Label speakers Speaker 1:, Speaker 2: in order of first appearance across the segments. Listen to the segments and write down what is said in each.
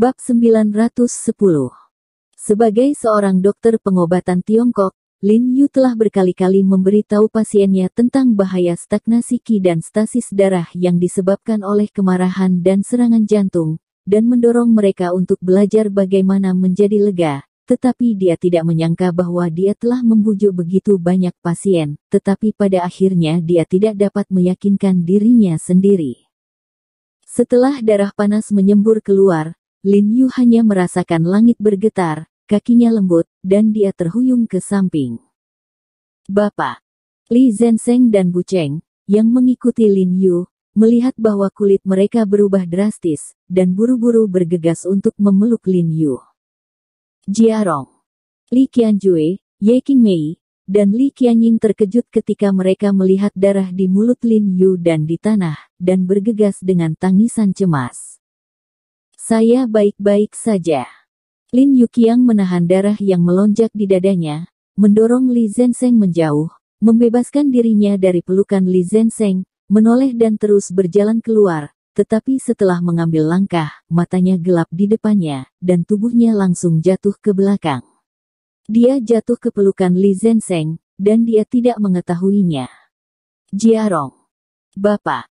Speaker 1: Bab 910. Sebagai seorang dokter pengobatan Tiongkok, Lin Yu telah berkali-kali memberitahu pasiennya tentang bahaya stagnasi qi dan stasis darah yang disebabkan oleh kemarahan dan serangan jantung, dan mendorong mereka untuk belajar bagaimana menjadi lega. Tetapi dia tidak menyangka bahwa dia telah membujuk begitu banyak pasien, tetapi pada akhirnya dia tidak dapat meyakinkan dirinya sendiri. Setelah darah panas menyembur keluar, Lin Yu hanya merasakan langit bergetar, kakinya lembut, dan dia terhuyung ke samping. Bapak Li Zhensheng dan Bu Cheng, yang mengikuti Lin Yu, melihat bahwa kulit mereka berubah drastis, dan buru-buru bergegas untuk memeluk Lin Yu. Jiarong, Li Qianjue, Ye Qingmei, dan Li Qianying terkejut ketika mereka melihat darah di mulut Lin Yu dan di tanah, dan bergegas dengan tangisan cemas. Saya baik-baik saja. Lin Yuqiang menahan darah yang melonjak di dadanya, mendorong Li Zhensheng menjauh, membebaskan dirinya dari pelukan Li Zhensheng, menoleh dan terus berjalan keluar, tetapi setelah mengambil langkah, matanya gelap di depannya, dan tubuhnya langsung jatuh ke belakang. Dia jatuh ke pelukan Li Zhensheng, dan dia tidak mengetahuinya. Jiarong. Bapak.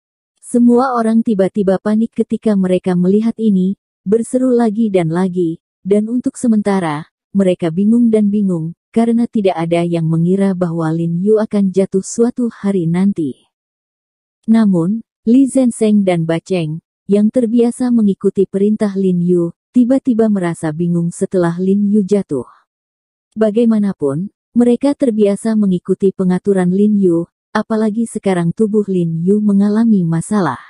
Speaker 1: Semua orang tiba-tiba panik ketika mereka melihat ini, berseru lagi, dan untuk sementara, mereka bingung, karena tidak ada yang mengira bahwa Lin Yu akan jatuh suatu hari nanti. Namun, Li Zhensheng dan Ba Cheng, yang terbiasa mengikuti perintah Lin Yu, tiba-tiba merasa bingung setelah Lin Yu jatuh. Bagaimanapun, mereka terbiasa mengikuti pengaturan Lin Yu, apalagi sekarang tubuh Lin Yu mengalami masalah.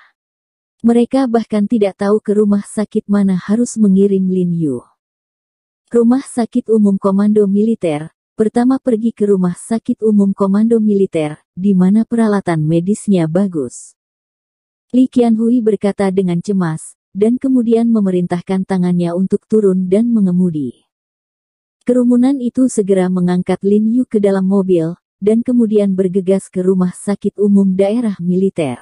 Speaker 1: Mereka bahkan tidak tahu ke rumah sakit mana harus mengirim Lin Yu. Rumah Sakit Umum Komando Militer, pertama pergi ke Rumah Sakit Umum Komando Militer, di mana peralatan medisnya bagus. Li Qianhui berkata dengan cemas, dan kemudian memerintahkan tangannya untuk turun dan mengemudi. Kerumunan itu segera mengangkat Lin Yu ke dalam mobil, dan kemudian bergegas ke Rumah Sakit Umum Daerah Militer.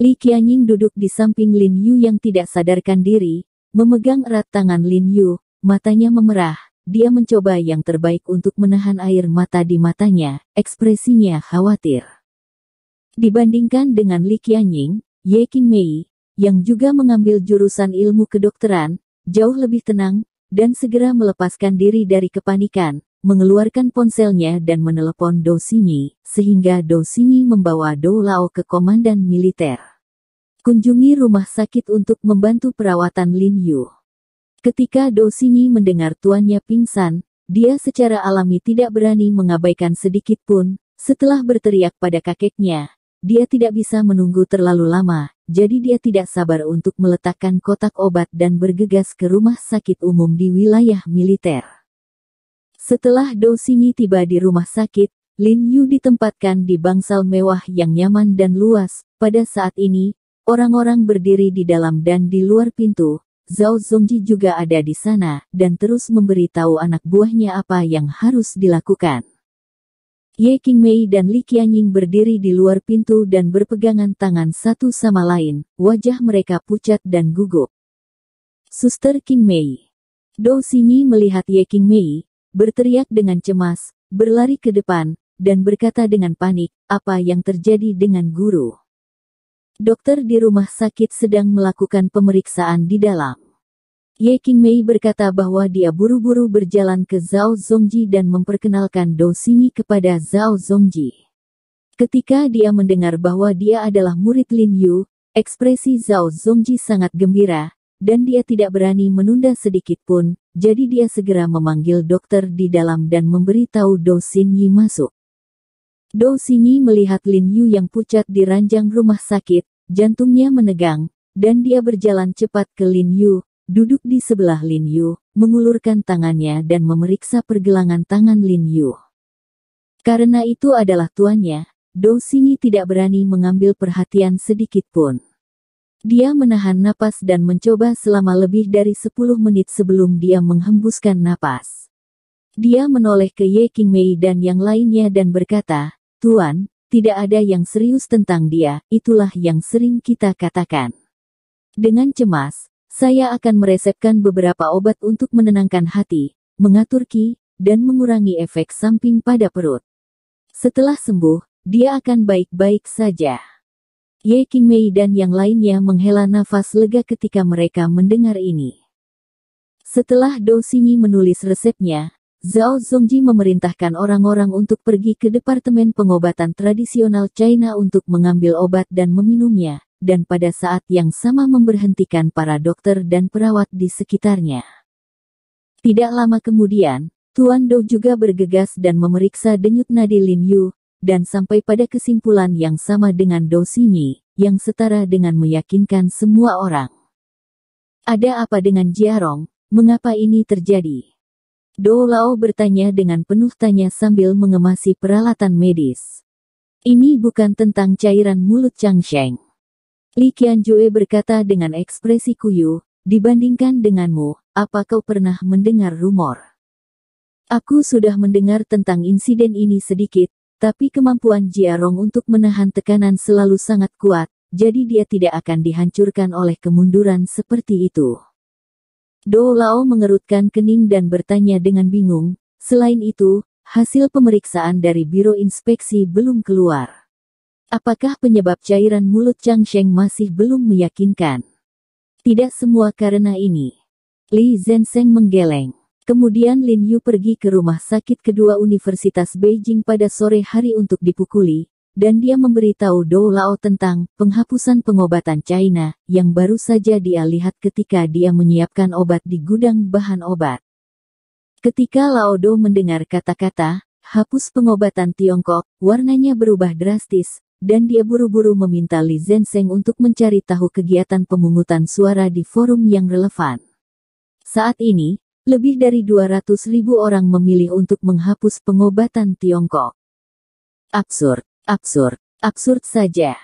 Speaker 1: Li Qianying duduk di samping Lin Yu yang tidak sadarkan diri, memegang erat tangan Lin Yu, matanya memerah, dia mencoba yang terbaik untuk menahan air mata di matanya, ekspresinya khawatir. Dibandingkan dengan Li Qianying, Ye Qingmei, yang juga mengambil jurusan ilmu kedokteran, jauh lebih tenang, dan segera melepaskan diri dari kepanikan, mengeluarkan ponselnya dan menelepon Do Xinyi, sehingga Do Xinyi membawa Dou Lao ke komandan militer. Kunjungi rumah sakit untuk membantu perawatan Lin Yu. Ketika Do Xinyi mendengar tuannya pingsan, dia secara alami tidak berani mengabaikan sedikit pun. Setelah berteriak pada kakeknya, dia tidak bisa menunggu terlalu lama, jadi dia tidak sabar untuk meletakkan kotak obat dan bergegas ke rumah sakit umum di wilayah militer. Setelah Do Xinyi tiba di rumah sakit, Lin Yu ditempatkan di bangsal mewah yang nyaman dan luas. Pada saat ini, orang-orang berdiri di dalam dan di luar pintu. Zhao Zongji juga ada di sana, dan terus memberitahu anak buahnya apa yang harus dilakukan. Ye Qingmei dan Li Qianying berdiri di luar pintu dan berpegangan tangan satu sama lain, wajah mereka pucat dan gugup. Suster Qingmei. Do Xinyi melihat Ye Qingmei, berteriak dengan cemas, berlari ke depan, dan berkata dengan panik, apa yang terjadi dengan guru? Dokter di rumah sakit sedang melakukan pemeriksaan di dalam. Ye Qingmei berkata bahwa dia buru-buru berjalan ke Zhao Zongji dan memperkenalkan Do Xinyi kepada Zhao Zongji. Ketika dia mendengar bahwa dia adalah murid Lin Yu, ekspresi Zhao Zongji sangat gembira, dan dia tidak berani menunda sedikit pun, jadi dia segera memanggil dokter di dalam dan memberitahu Do Xinyi masuk. Do Xinyi melihat Lin Yu yang pucat di ranjang rumah sakit, jantungnya menegang, dan dia berjalan cepat ke Lin Yu, duduk di sebelah Lin Yu, mengulurkan tangannya dan memeriksa pergelangan tangan Lin Yu. Karena itu adalah tuannya, Do Xinyi tidak berani mengambil perhatian sedikit pun. Dia menahan napas dan mencoba selama lebih dari 10 menit sebelum dia menghembuskan napas. Dia menoleh ke Ye Qingmei dan yang lainnya dan berkata, Tuan, tidak ada yang serius tentang dia, itulah yang sering kita katakan. Dengan cemas, Saya akan meresepkan beberapa obat untuk menenangkan hati, mengatur qi, dan mengurangi efek samping pada perut. Setelah sembuh, dia akan baik-baik saja. Ye Qingmei dan yang lainnya menghela nafas lega ketika mereka mendengar ini. Setelah Dou Xingyi menulis resepnya, Zhao Zongji memerintahkan orang-orang untuk pergi ke Departemen Pengobatan Tradisional China untuk mengambil obat dan meminumnya, dan pada saat yang sama memberhentikan para dokter dan perawat di sekitarnya. Tidak lama kemudian, Tuan Dou juga bergegas dan memeriksa denyut nadi Lin Yu, dan sampai pada kesimpulan yang sama dengan Dou Xingyi, yang setara dengan meyakinkan semua orang. Ada apa dengan Jiarong? Mengapa ini terjadi? Dou Lao bertanya dengan penuh tanya sambil mengemasi peralatan medis. Ini bukan tentang cairan mulut Changsheng. Li Qianjue berkata dengan ekspresi kuyu, dibandingkan denganmu, apa kau pernah mendengar rumor? Aku sudah mendengar tentang insiden ini sedikit, tapi kemampuan Jiarong untuk menahan tekanan selalu sangat kuat, jadi dia tidak akan dihancurkan oleh kemunduran seperti itu. Dou Lao mengerutkan kening dan bertanya dengan bingung, selain itu, hasil pemeriksaan dari Biro Inspeksi belum keluar. Apakah penyebab cairan mulut Changsheng masih belum meyakinkan? Tidak semua karena ini. Li Zhensheng menggeleng. Kemudian Lin Yu pergi ke rumah sakit kedua Universitas Beijing pada sore hari untuk dipukuli, dan dia memberitahu Dou Lao tentang penghapusan pengobatan China, yang baru saja dia lihat ketika dia menyiapkan obat di gudang bahan obat. Ketika Lao Dou mendengar kata-kata, hapus pengobatan Tiongkok, warnanya berubah drastis, dan dia buru-buru meminta Li Zhensheng untuk mencari tahu kegiatan pemungutan suara di forum yang relevan. Saat ini, lebih dari 200.000 orang memilih untuk menghapus pengobatan Tiongkok. Absurd, absurd, absurd saja.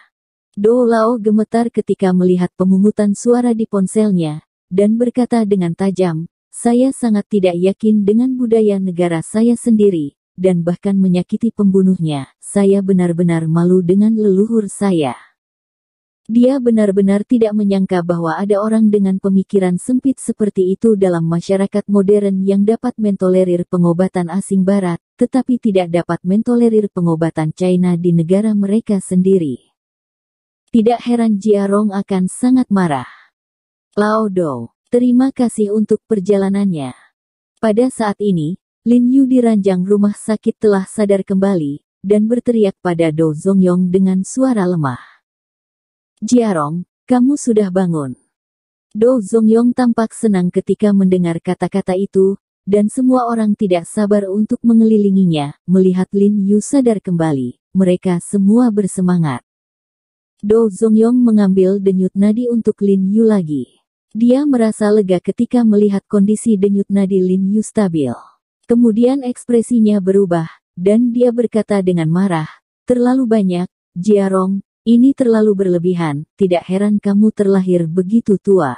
Speaker 1: Dou Lao gemetar ketika melihat pemungutan suara di ponselnya, dan berkata dengan tajam, saya sangat tidak yakin dengan budaya negara saya sendiri, dan bahkan menyakiti pembunuhnya. Saya benar-benar malu dengan leluhur saya. Dia benar-benar tidak menyangka bahwa ada orang dengan pemikiran sempit seperti itu dalam masyarakat modern yang dapat mentolerir pengobatan asing barat, tetapi tidak dapat mentolerir pengobatan China di negara mereka sendiri. Tidak heran Jiarong akan sangat marah. Lao Dou, terima kasih untuk perjalanannya. Pada saat ini, Lin Yu di ranjang rumah sakit telah sadar kembali, dan berteriak pada Dou Zongyong dengan suara lemah. Jiarong, kamu sudah bangun. Dou Zongyong tampak senang ketika mendengar kata-kata itu, dan semua orang tidak sabar untuk mengelilinginya, melihat Lin Yu sadar kembali. Mereka semua bersemangat. Dou Zongyong mengambil denyut nadi untuk Lin Yu lagi. Dia merasa lega ketika melihat kondisi denyut nadi Lin Yu stabil. Kemudian ekspresinya berubah, dan dia berkata dengan marah, terlalu banyak, Jiarong, ini terlalu berlebihan, tidak heran kamu terlahir begitu tua.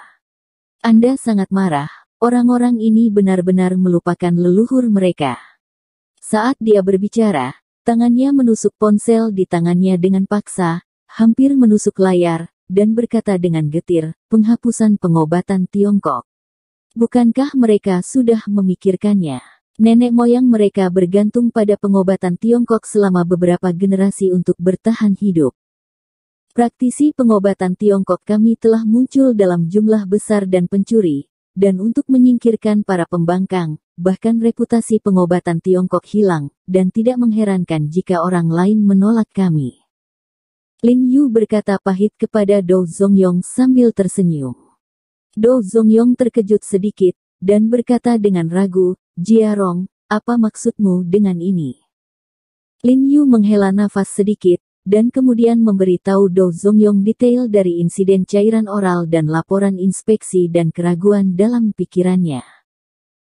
Speaker 1: Anda sangat marah, orang-orang ini benar-benar melupakan leluhur mereka. Saat dia berbicara, tangannya menusuk ponsel di tangannya dengan paksa, hampir menusuk layar, dan berkata dengan getir, penghapusan pengobatan Tiongkok. Bukankah mereka sudah memikirkannya? Nenek moyang mereka bergantung pada pengobatan Tiongkok selama beberapa generasi untuk bertahan hidup. Praktisi pengobatan Tiongkok kami telah muncul dalam jumlah besar dan pencuri, dan untuk menyingkirkan para pembangkang, bahkan reputasi pengobatan Tiongkok hilang, dan tidak mengherankan jika orang lain menolak kami. Lin Yu berkata pahit kepada Dou Zongyong sambil tersenyum. Dou Zongyong terkejut sedikit, dan berkata dengan ragu, Jiarong, apa maksudmu dengan ini? Lin Yu menghela nafas sedikit, dan kemudian memberitahu Dou Zongyong detail dari insiden cairan oral dan laporan inspeksi dan keraguan dalam pikirannya.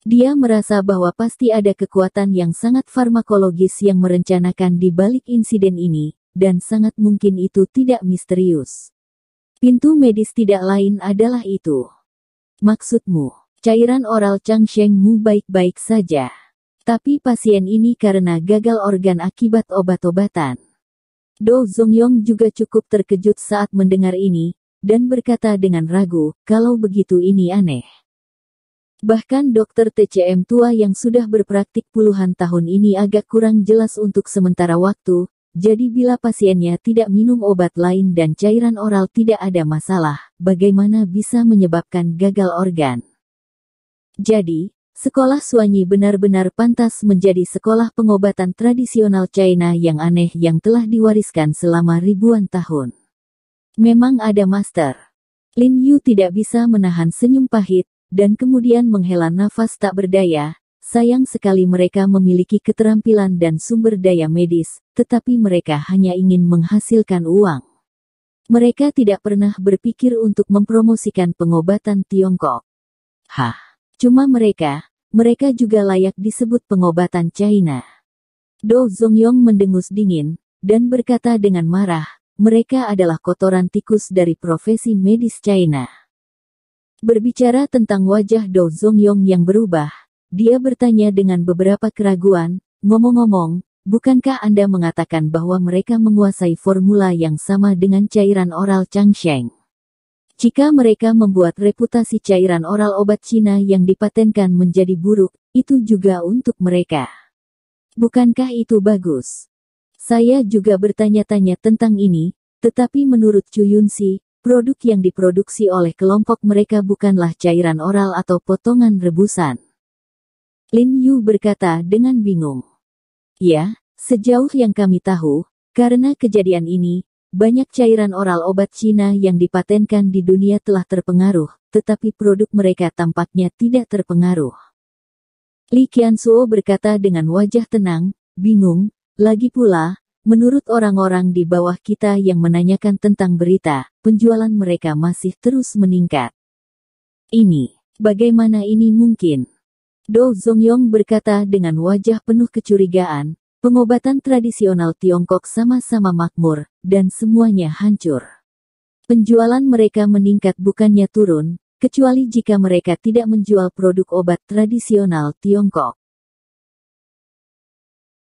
Speaker 1: Dia merasa bahwa pasti ada kekuatan yang sangat farmakologis yang merencanakan di balik insiden ini, dan sangat mungkin itu tidak misterius. Pintu medis tidak lain adalah itu. Maksudmu, cairan oral Changsheng-mu baik-baik saja. Tapi pasien ini karena gagal organ akibat obat-obatan. Dou Zongyong juga cukup terkejut saat mendengar ini, dan berkata dengan ragu, kalau begitu ini aneh. Bahkan dokter TCM tua yang sudah berpraktik puluhan tahun ini agak kurang jelas untuk sementara waktu, jadi bila pasiennya tidak minum obat lain dan cairan oral tidak ada masalah, bagaimana bisa menyebabkan gagal organ? Jadi, sekolah Suanyi benar-benar pantas menjadi sekolah pengobatan tradisional China yang aneh yang telah diwariskan selama ribuan tahun. Memang ada master. Lin Yu tidak bisa menahan senyum pahit, dan kemudian menghela nafas tak berdaya. Sayang sekali mereka memiliki keterampilan dan sumber daya medis, tetapi mereka hanya ingin menghasilkan uang. Mereka tidak pernah berpikir untuk mempromosikan pengobatan Tiongkok. Cuma mereka juga layak disebut pengobatan China. Do Zongyong mendengus dingin, dan berkata dengan marah, mereka adalah kotoran tikus dari profesi medis China. Berbicara tentang wajah Do Zongyong yang berubah, dia bertanya dengan beberapa keraguan, ngomong-ngomong, bukankah Anda mengatakan bahwa mereka menguasai formula yang sama dengan cairan oral Changsheng? Jika mereka membuat reputasi cairan oral obat Cina yang dipatenkan menjadi buruk, itu juga untuk mereka. Bukankah itu bagus? Saya juga bertanya-tanya tentang ini, tetapi menurut Chu Yunxi, produk yang diproduksi oleh kelompok mereka bukanlah cairan oral atau potongan rebusan. Lin Yu berkata dengan bingung. Ya, sejauh yang kami tahu, karena kejadian ini, banyak cairan oral obat Cina yang dipatenkan di dunia telah terpengaruh, tetapi produk mereka tampaknya tidak terpengaruh. Li Qianzuo berkata dengan wajah tenang, bingung, lagi pula, menurut orang-orang di bawah kita yang menanyakan tentang berita, penjualan mereka masih terus meningkat. Bagaimana ini mungkin? Do Zongyong berkata dengan wajah penuh kecurigaan, pengobatan tradisional Tiongkok sama-sama makmur, dan semuanya hancur. Penjualan mereka meningkat bukannya turun, kecuali jika mereka tidak menjual produk obat tradisional Tiongkok.